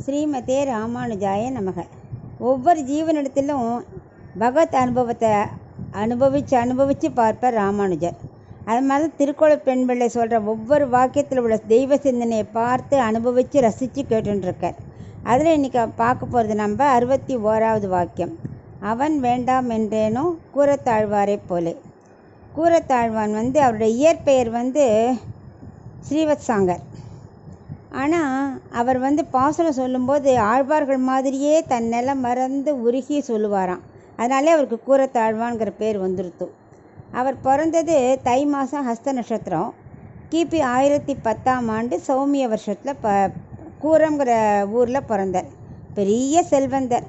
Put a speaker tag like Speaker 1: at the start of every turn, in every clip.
Speaker 1: ஸ்ரீமதே ராமானுஜாய நமக. ஒவ்வொரு ஜீவனிடத்திலும் பகவத் அனுபவத்தை அனுபவித்து பார்ப்பார் ராமானுஜர். அது மாதிரி திருக்குறள் பெண் பிள்ளை சொல்கிற ஒவ்வொரு வாக்கியத்தில் உள்ள தெய்வ சிந்தனையை பார்த்து அனுபவித்து ரசித்து கேட்டுருக்கார். அதில் இன்றைக்கி பார்க்க போகிறது நம்ம 61வது வாக்கியம். அவன் வேண்டாம் என்றேனோ கூரத்தாழ்வாரை போலே. கூரத்தாழ்வான் அவருடைய இயற்பெயர் ஸ்ரீவத்சாங்கர். ஆனால் அவர் பாசுரம் சொல்லும்போது ஆழ்வார்கள் மாதிரியே தன் நிலம் மறந்து உருகி சொல்லுவாராம். அதனாலே அவருக்கு கூரத்தாழ்வான்கிற பேர் வந்துருத்து. அவர் பிறந்தது தை மாதம் ஹஸ்த நட்சத்திரம், கிபி 1010ஆம் ஆண்டு சௌமிய வருஷத்தில் கூரங்கிற ஊரில் பிறந்தார். பெரிய செல்வந்தர்.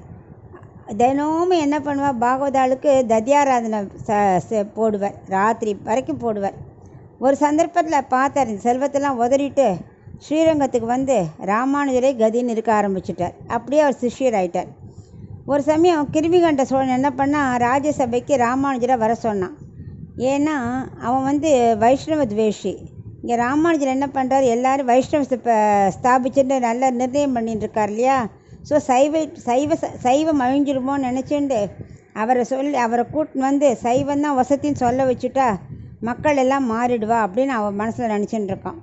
Speaker 1: தினமும் என்ன பண்ணுவார், பாகவதாளுக்கு தத்யாராதனை போடுவார், ராத்திரி வரைக்கும் போடுவார். ஒரு சந்தர்ப்பத்தில் பார்த்தார், இந்த செல்வத்தெல்லாம் உதறிட்டு ஸ்ரீரங்கத்துக்கு ராமானுஜரை கதின்னு இருக்க ஆரம்பிச்சிட்டார். அப்படியே அவர் சிஷ்யர் ஆயிட்டார். ஒரு சமயம் கிருமிகண்ட சோழன் என்ன பண்ணால் ராஜ்யசபைக்கு ராமானுஜரை வர சொன்னான். ஏன்னா அவன் வைஷ்ணவ துவேஷி. இங்கே ராமானுஜர் என்ன பண்ணுறார், எல்லோரும் வைஷ்ணவ ஸ்தாபிச்சுட்டு நல்ல நிர்ணயம் பண்ணிட்டு இருக்கார் இல்லையா. ஸோ சைவம் அழிஞ்சிருமோன்னு நினச்சிண்டு அவரை கூட்டின்னு சைவம் தான் வசத்தின்னு சொல்ல வச்சுட்டா மக்கள் எல்லாம் மாறிடுவா அப்படின்னு அவன் மனசில் நினச்சிட்டு இருக்கான்.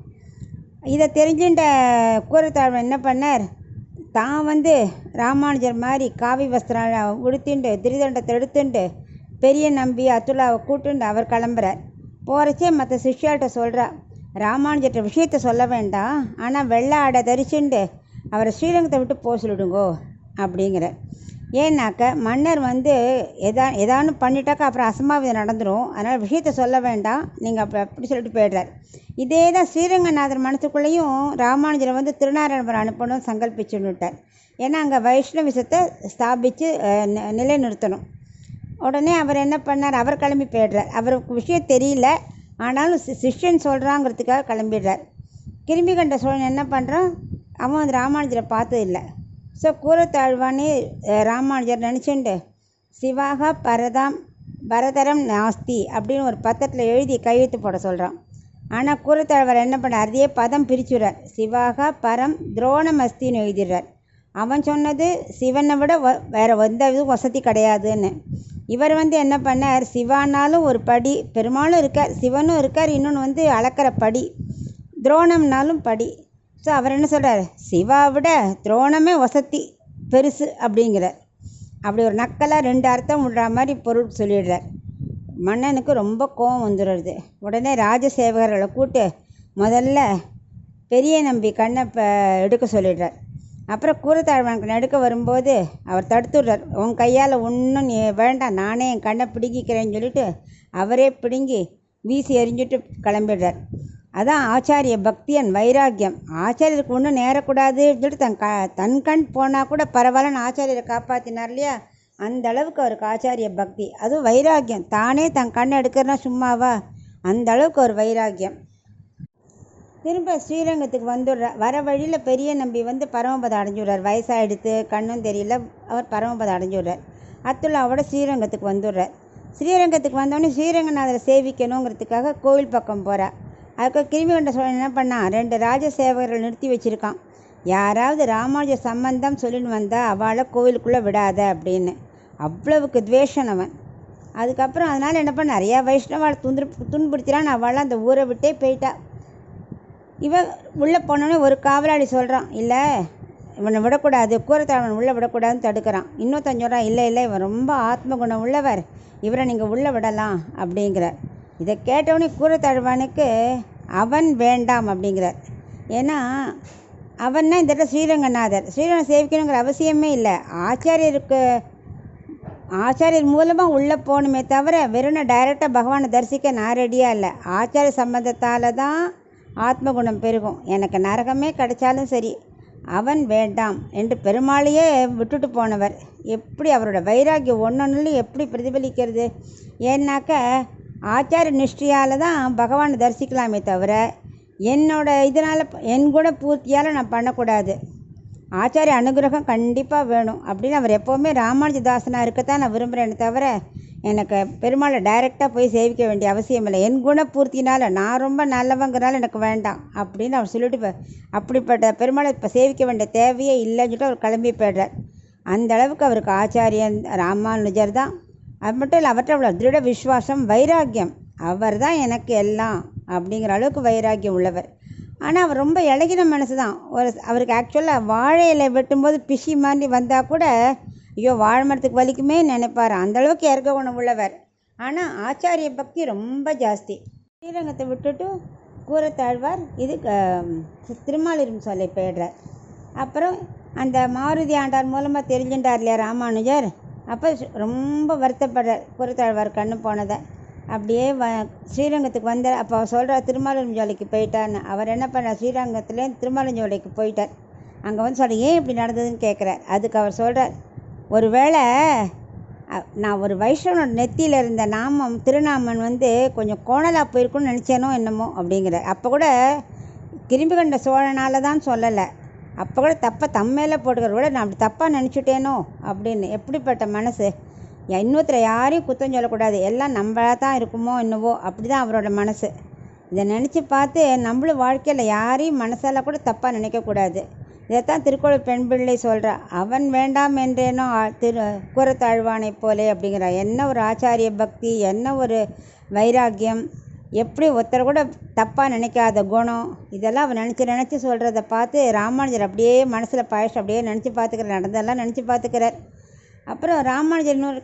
Speaker 1: இதை தெரிஞ்சுட்ட கூரத்தாழ்வன் என்ன பண்ணார், தான் ராமானுஜர் மாதிரி காவி வஸ்திரம் உடுத்திண்டு திரிதண்டத்தை எடுத்துண்டு பெரிய நம்பி அத்துலாவை கூட்டுண்டு அவர் கிளம்புறார். போகிறச்சே மற்ற சிஷ்யால்கிட்ட சொல்கிறா, ராமானுஜர்கிட்ட விஷயத்த சொல்ல வேண்டாம், ஆனால் வெள்ளை ஆடை தரிச்சுண்டு அவரை ஸ்ரீரங்கத்தை விட்டு போக சொல்லிடுங்கோ அப்படிங்கிறார். ஏன்னாக்க மன்னர் எதானு பண்ணிட்டாக்கா அப்புறம் அசம்பாவிதம் நடந்துடும், அதனால் விஷயத்த சொல்ல வேண்டாம், நீங்கள் அப்படி சொல்லிட்டு போய்டுறார். இதே தான் ஸ்ரீரங்கநாதர் மனசுக்குள்ளேயும் ராமானுஜரை திருநாராயணபுரம் அனுப்பணும்னு சங்கல்பிச்சுன்னுட்டார். ஏன்னா அங்கே வைஷ்ணவிசத்தை ஸ்தாபித்து நிலைநிறுத்தணும். உடனே அவர் என்ன பண்ணார், அவர் கிளம்பி போய்டுறார். அவருக்கு விஷயம் தெரியல, ஆனாலும் சிஷ்யன் சொல்கிறாங்கிறதுக்காக கிளம்பிடுறார். கிருமி கண்ட சோழன் என்ன பண்ணுறான், அவன் ராமானுஜரை பார்த்ததில்லை. ஸோ கூரத்தாழ்வானே ராமானுஜர் நினச்சிண்டு சிவாகா பரதரம் நாஸ்தி அப்படின்னு ஒரு பத்திரத்தில் எழுதி கையெழுத்து போட சொல்கிறான். ஆனால் கூரத்தாழ்வார் என்ன பண்ணார், அதே பதம் பிரிச்சுடுறார். சிவாகா பரம் துரோணம் அஸ்தின்னு எழுதிடுறார். அவன் சொன்னது சிவனை விட வேறு எந்த இதுவும் வசதி கிடையாதுன்னு. இவர் என்ன பண்ணார், சிவானாலும் ஒரு படி, பெருமாளும் இருக்கார், சிவனும் இருக்கார், இன்னொன்று அளக்கிற படி, துரோணம்னாலும் படி. ஸோ அவர் என்ன சொல்கிறார், சிவா விட துரோணமே வசதி பெருசு அப்படிங்கிறார். அப்படி ஒரு நக்கலாக 2 அர்த்தம் விடுற மாதிரி பொருள் சொல்லிடுறார். மன்னனுக்கு ரொம்ப கோபம் வந்துடுறது. உடனே ராஜசேவகர்களை கூட்டு முதல்ல பெரிய நம்பி கண்ணை எடுக்க சொல்லிடுறார். அப்புறம் கூரத்தாழ்வான் எடுக்க வரும்போது அவர் தடுத்துடுறார். உன் கையால் ஒன்றும் நீ வேண்டாம், நானே என் கண்ணை பிடுங்கிக்கிறேன்னு சொல்லிட்டு அவரே பிடுங்கி வீசி எறிஞ்சிட்டு கிளம்பிடுறார். அதான் ஆச்சாரிய பக்தியன் வைராக்கியம். ஆச்சாரியருக்கு ஒன்றும் நேரக்கூடாதுன்னு சொல்லிட்டு தன் கண் போனால் கூட பரவாயில்லன்னு ஆச்சாரியரை காப்பாற்றினார் இல்லையா. அந்த அளவுக்கு அவருக்கு ஆச்சாரிய பக்தி, அதுவும் வைராக்கியம். தானே தன் கண்ணை எடுக்கிறனா சும்மாவா, அந்த அளவுக்கு ஒரு வைராக்கியம். திரும்ப ஸ்ரீரங்கத்துக்கு வர வழியில் பெரிய நம்பி பரமபதம் அடைஞ்சுடுறார். வயசாகிடுத்து, கண்ணும் தெரியல, அவர் பரமபதம் அடைஞ்சுடுறார். அத்துலாவோட ஸ்ரீரங்கத்துக்கு வந்துடுறார். ஸ்ரீரங்கத்துக்கு வந்தோடனே ஸ்ரீரங்கநாதரை சேவிக்கணுங்கிறதுக்காக கோவில் பக்கம் போகிறார். அதுக்கு கிருமிகண்ட சோழன் என்ன பண்ணான், 2 ராஜசேவகர்கள் நிறுத்தி வச்சுருக்கான். யாராவது ராமானுஜர் சம்பந்தம் சொல்லின்னு வந்தால் அவளை கோவிலுக்குள்ளே விடாத அப்படின்னு. அவ்வளவுக்கு துவேஷன் அவன். அதுக்கப்புறம் அதனால் என்ன பண்ண, நிறையா வைஷ்ணவாளை துன்புறுத்தினான்னு அவளால் அந்த ஊரை விட்டே போயிட்டா. இவன் உள்ளே போனோடனே ஒரு காவலாளி சொல்கிறான், இல்லை இவனை விடக்கூடாது, கூரத்தாழ்வன் உள்ளே விடக்கூடாதுன்னு தடுக்கிறான். இன்னொருத்தன் சொல்கிறான், இல்லை இவன் ரொம்ப ஆத்ம குணம் உள்ளவர், இவரை நீங்கள் உள்ளே விடலாம் அப்படிங்கிறார். இதை கேட்டவொடனே கூரத்தாழ்வானுக்கு அவன் வேண்டாம் அப்படிங்கிறார். ஏன்னா அவன்னா இந்த இடத்துல ஸ்ரீரங்கநாதர், ஸ்ரீரங்கம் சேவிக்கணுங்கிற அவசியமே இல்லை. ஆச்சாரியர் மூலமாக உள்ளே போகணுமே தவிர வெறும் டைரெக்டாக பகவானை தரிசிக்க நான் ரெடியாக இல்லை. ஆச்சாரிய சம்பந்தத்தால் தான் ஆத்மகுணம் பெருகும். எனக்கு நரகமே கிடைச்சாலும் சரி, அவன் வேண்டாம் என்று பெருமாளையே விட்டுட்டு போனவர். எப்படி அவரோட வைராக்கியம் ஒன்றொன்னுலையும் எப்படி பிரதிபலிக்கிறது. ஏன்னாக்க ஆச்சாரிய நிஷ்டையால் தான் பகவானை தரிசிக்கலாமே தவிர என்னோட இதனால் என் கூட பூர்த்தியால் நான் பண்ணக்கூடாது. ஆச்சாரிய அனுகிரகம் கண்டிப்பாக வேணும் அப்படின்னு அவர் எப்போவுமே ராமானுஜதாசனாக இருக்கத்தான் நான் விரும்புகிறேன்னு தவிர எனக்கு பெருமாளை டைரெக்டாக போய் சேவிக்க வேண்டிய அவசியம் இல்லை, என் குணப்பூர்த்தினால நான் ரொம்ப நல்லவங்கிறனால எனக்கு வேண்டாம் அப்படின்னு அவர் சொல்லிட்டு அப்படிப்பட்ட பெருமாளை இப்போ சேவிக்க வேண்டிய தேவையே இல்லைன்னு சொல்லிட்டு அவர் கிளம்பி போய்டுறார். அந்த அளவுக்கு அவருக்கு ஆச்சாரியன் ராமானுஜர் தான். அது மட்டும் இல்லை, அவர்கிட்ட அவ்வளோ திருட விஸ்வாசம், வைராக்கியம். அவர் தான் எனக்கு எல்லாம் அப்படிங்கிற அளவுக்கு வைராக்கியம் உள்ளவர். ஆனால் அவர் ரொம்ப இழகின மனசு தான். அவருக்கு ஆக்சுவலாக வாழை இலை வெட்டும்போது பிசி மாதிரி வந்தால் கூட ஐயோ வாழை மரத்துக்கு வலிக்குமே நினைப்பார், அந்தளவுக்கு இறக்க குணம் உள்ளவர். ஆனால் ஆச்சாரிய பக்தி ரொம்ப ஜாஸ்தி. ஸ்ரீரங்கத்தை விட்டுட்டு கூரத்தாழ்வார் இது திருமாலிரும் சொல்லை போயிடுறார். அப்புறம் அந்த மாருதி ஆண்டார் மூலமாக தெரிஞ்சுட்டார் இல்லையா ராமானுஜர், அப்போ ரொம்ப வருத்தப்படுறார் கூரத்தாழ்வார் கண்ணு போனதை. அப்படியே ஸ்ரீரங்கத்துக்கு வந்தார். அப்போ அவர் சொல்கிறார் திருமாலிருஞ்சோலைக்கு போயிட்டார்னு. அவர் என்ன பண்ணார், ஸ்ரீரங்கத்துலேருந்து திருமாலிருஞ்சோலைக்கு போயிட்டார். அங்கே வந்து சொல்ல ஏன் இப்படி நடந்ததுன்னு கேட்குறார். அதுக்கு அவர் சொல்கிறார், ஒருவேளை நான் ஒரு வைஷ்ணவனோட நெத்தியில் இருந்த நாமம் திருநாமன் வந்து கொஞ்சம் கோணலாக போயிருக்குன்னு நினச்சேனோ என்னமோ அப்படிங்கிறார். அப்போ கூட கிரும்பி கண்ட சோழனால தான் சொல்லலை, அப்போ கூட தப்பை தம்மேலே போட்டுக்கிற கூட நான் அப்படி தப்பாக நினச்சிட்டேனோ அப்படின்னு. எப்படிப்பட்ட மனசு! இன்னொருத்தர் யாரையும் குத்தம் சொல்லக்கூடாது, எல்லாம் நம்மளாக தான் இருக்குமோ என்னவோ, அப்படி தான் அவரோட மனசு. இதை நினச்சி பார்த்து நம்மளும் வாழ்க்கையில் யாரையும் மனசால் கூட தப்பாக நினைக்கக்கூடாது. இதைத்தான் திருக்குறள் பெண் பிள்ளை சொல்கிறா, அவன் வேண்டாம் என்றேனோ கூரத்தாழ்வானை போலே அப்படிங்கிறா. என்ன ஒரு ஆச்சாரிய பக்தி, என்ன ஒரு வைராக்கியம், எப்படி ஒருத்தர் கூட தப்பாக நினைக்காத குணம், இதெல்லாம் அவன் நினச்சி சொல்கிறத பார்த்து ராமானுஜர் அப்படியே மனசில் பாயசம் அப்படியே நினச்சி பார்த்துக்கிறார், நடந்தெல்லாம் நினச்சி பார்த்துக்கிறார். அப்புறம் ராமானுஜர் இன்னொரு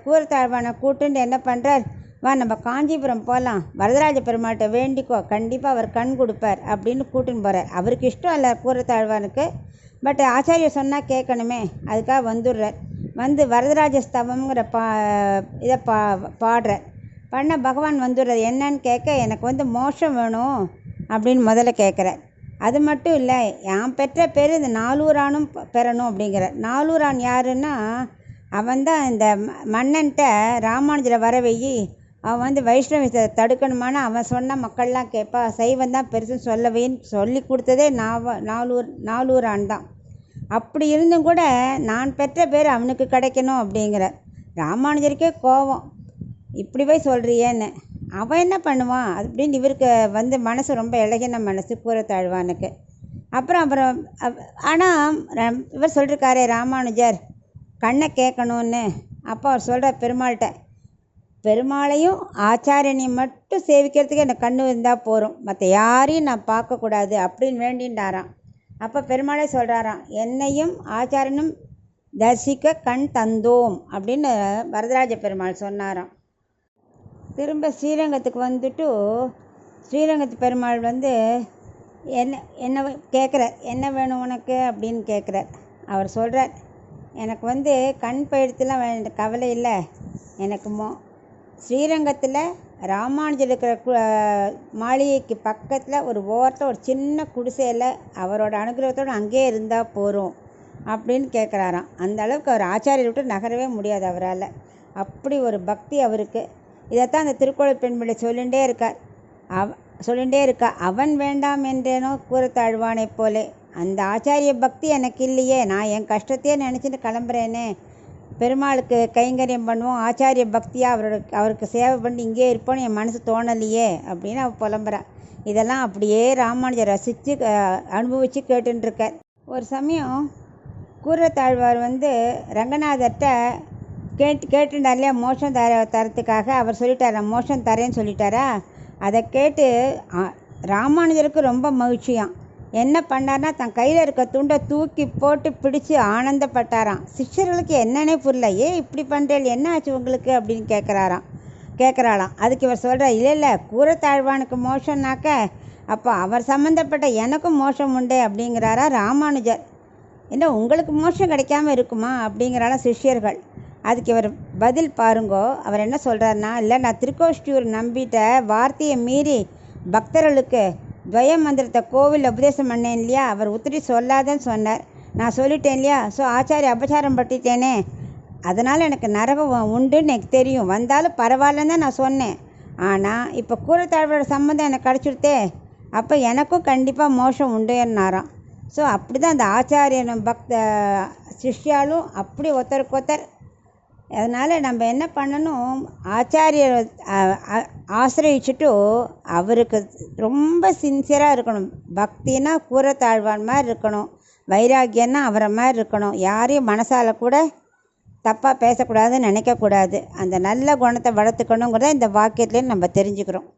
Speaker 1: கூரத்தாழ்வானை கூட்டுண்டு என்ன பண்ணுறார், வா நம்ம காஞ்சிபுரம் போகலாம், வரதராஜ பெருமாள்கிட்ட வேண்டிக்கோ, கண்டிப்பாக அவர் கண் கொடுப்பார் அப்படின்னு கூட்டுன்னு போகிறார். அவருக்கு இஷ்டம் இல்லை கூரத்தாழ்வானுக்கு, பட் ஆச்சாரியர் சொன்னால் கேட்கணுமே, அதுக்காக வந்துடுறார். வந்து வரதராஜ ஸ்தவங்கிற இதை பாடுறார். பண்ண பகவான் வந்துடுறார். என்னன்னு கேட்க, எனக்கு வந்து மோட்சம் வேணும் அப்படின்னு முதல்ல கேட்குறார். அது மட்டும் இல்லை, நான் பெற்ற பேர் இந்த நாலூரானும் பெறணும் அப்படிங்கிறார். நாலூரான் யாருன்னா, அவன் தான் இந்த மன்னன்ட்ட ராமானுஜரை வர வெயி, அவன் வந்து வைஷ்ணவத்தை தடுக்கணுமானா அவன் சொன்ன மக்கள்லாம் கேட்பா, சைவம் தான் பெருசுன்னு சொல்லவேன்னு சொல்லி கொடுத்ததே நாலூரான் தான். அப்படி இருந்தும் கூட நான் பெற்ற பேர் அவனுக்கு கிடைக்கணும் அப்படிங்கிறார். ராமானுஜருக்கே கோபம், இப்படி போய் சொல்கிறியேன்னு. அவன் என்ன பண்ணுவான் அப்படின்னு இவருக்கு வந்து மனசு ரொம்ப இழகின மனசு கூரத்தாழ்வானுக்கு. அப்புறம் ஆனால் இவர் சொல்லிருக்காரே ராமானுஜர் கண்ணை கேட்கணுன்னு. அப்போ அவர் சொல்கிற பெருமாள்கிட்ட, பெருமாளையும் ஆச்சாரியனையும் மட்டும் சேவிக்கிறதுக்கு எனக்கு கண்ணு இருந்தால் போகிறோம், மற்ற யாரையும் நான் பார்க்கக்கூடாது அப்படின்னு வேண்டின்றாராம். அப்போ பெருமாளே சொல்கிறாராம், என்னையும் ஆச்சாரியனும் தரிசிக்க கண் தந்தோம் அப்படின்னு வரதராஜ பெருமாள் சொன்னாராம். திரும்ப ஸ்ரீரங்கத்துக்கு வந்துட்டு ஸ்ரீரங்கத்து பெருமாள் வந்து என்ன கேட்குறார், என்ன வேணும் உனக்கு அப்படின்னு கேட்குறார். அவர் சொல்கிறார், எனக்கு வந்து கண் பயிர்த்துலாம் கவலை இல்லை, எனக்கு ஸ்ரீரங்கத்தில் ராமானுஜர் இருக்கிற மாளிகைக்கு பக்கத்தில் ஒரு ஓரத்தில் ஒரு சின்ன குடிசையில் அவரோட அனுகிரகத்தோடு அங்கேயே இருந்தால் போகிறோம் அப்படின்னு கேட்குறாராம். அந்த அளவுக்கு அவர் ஆச்சாரியர் விட்டு நகரவே முடியாது அவரால், அப்படி ஒரு பக்தி அவருக்கு. இதைத்தான் அந்த திருக்குறள் பெண்பிள்ளை சொல்லிகிட்டே இருக்கா, அவன் வேண்டாம் என்றேனோ கூரத்தாழ்வானை போலே. அந்த ஆச்சாரிய பக்தி எனக்கு இல்லையே, நான் என் கஷ்டத்தையே நினச்சிட்டு கிளம்புறேனே, பெருமாளுக்கு கைங்கரியம் பண்ணுவோம், ஆச்சாரிய பக்தியாக அவருக்கு சேவை பண்ணி இங்கே இருப்போன்னு என் மனசு தோணலையே அப்படின்னு அவள் புலம்புறா. இதெல்லாம் அப்படியே ராமானுஜர் ரசித்து அனுபவித்து கேட்டுருக்கார். ஒரு சமயம் கூரத்தாழ்வார் வந்து ரங்கநாதர்கிட்ட கேட்டுட்டார் இல்லையா மோஷம் தரத்துக்காக. அவர் சொல்லிட்டாரா மோஷம் தரேன்னு சொல்லிட்டாரா. அதை கேட்டு ராமானுஜருக்கு ரொம்ப மகிழ்ச்சியாம். என்ன பண்ணார்னா, தன் கையில் இருக்க துண்டை தூக்கி போட்டு பிடிச்சி ஆனந்தப்பட்டாராம். சிஷ்யர்களுக்கு என்னன்னே புரியல, இப்படி பண்ணுறேன், என்ன ஆச்சு உங்களுக்கு அப்படின்னு கேட்குறாளாம். அதுக்கு இவர் சொல்கிறார், இல்லை கூரத்தாழ்வானுக்கு மோஷம்னாக்க அப்போ அவர் சம்மந்தப்பட்ட எனக்கும் மோஷம் உண்டே அப்படிங்கிறாரா ராமானுஜர். என்ன உங்களுக்கு மோஷம் கிடைக்காம இருக்குமா அப்படிங்கிறாலும் சிஷ்யர்கள். அதுக்கு இவர் பதில் பாருங்கோ. அவர் என்ன சொல்கிறாருன்னா, இல்லை நான் திருக்கோஷ்டியூர் நம்பிட்ட வார்த்தையை மீறி பக்தர்களுக்கு துவய மந்திரத்தை கோவில் உபதேசம் பண்ணேன் இல்லையா, அவர் உத்திரி சொல்லாதன்னு சொன்னார், நான் சொல்லிட்டேன் இல்லையா, ஸோ ஆச்சாரிய அபச்சாரம் பட்டுட்டேனே, அதனால் எனக்கு நரகம் உண்டுன்னு எனக்கு தெரியும், வந்தாலும் பரவாயில்லன்னு தான் நான் சொன்னேன். ஆனால் இப்போ கூரத்தாழ்வோட சம்மந்தம் எனக்கு கிடச்சிடுத்தே, அப்போ எனக்கும் கண்டிப்பாக மோஷம் உண்டுன்னாராம். ஸோ அப்படி தான் அந்த ஆச்சாரியனும் சிஷ்யாலும் அப்படி ஒருத்தருக்கு ஒருத்தர் அதனால் நம்ம என்ன பண்ணணும், ஆச்சாரியரை ஆசிரியிச்சுட்டு அவருக்கு ரொம்ப சின்சியராக இருக்கணும். பக்தினா கூரத்தாழ்வான் மாதிரி இருக்கணும், வைராக்கியன்னா அவரை மாதிரி இருக்கணும், யாரையும் மனசால் கூட தப்பாக பேசக்கூடாதுன்னு நினைக்கக்கூடாது. அந்த நல்ல குணத்தை வளர்த்துக்கணுங்கிறத இந்த வாக்கியத்துலேயும் நம்ம தெரிஞ்சுக்கிறோம்.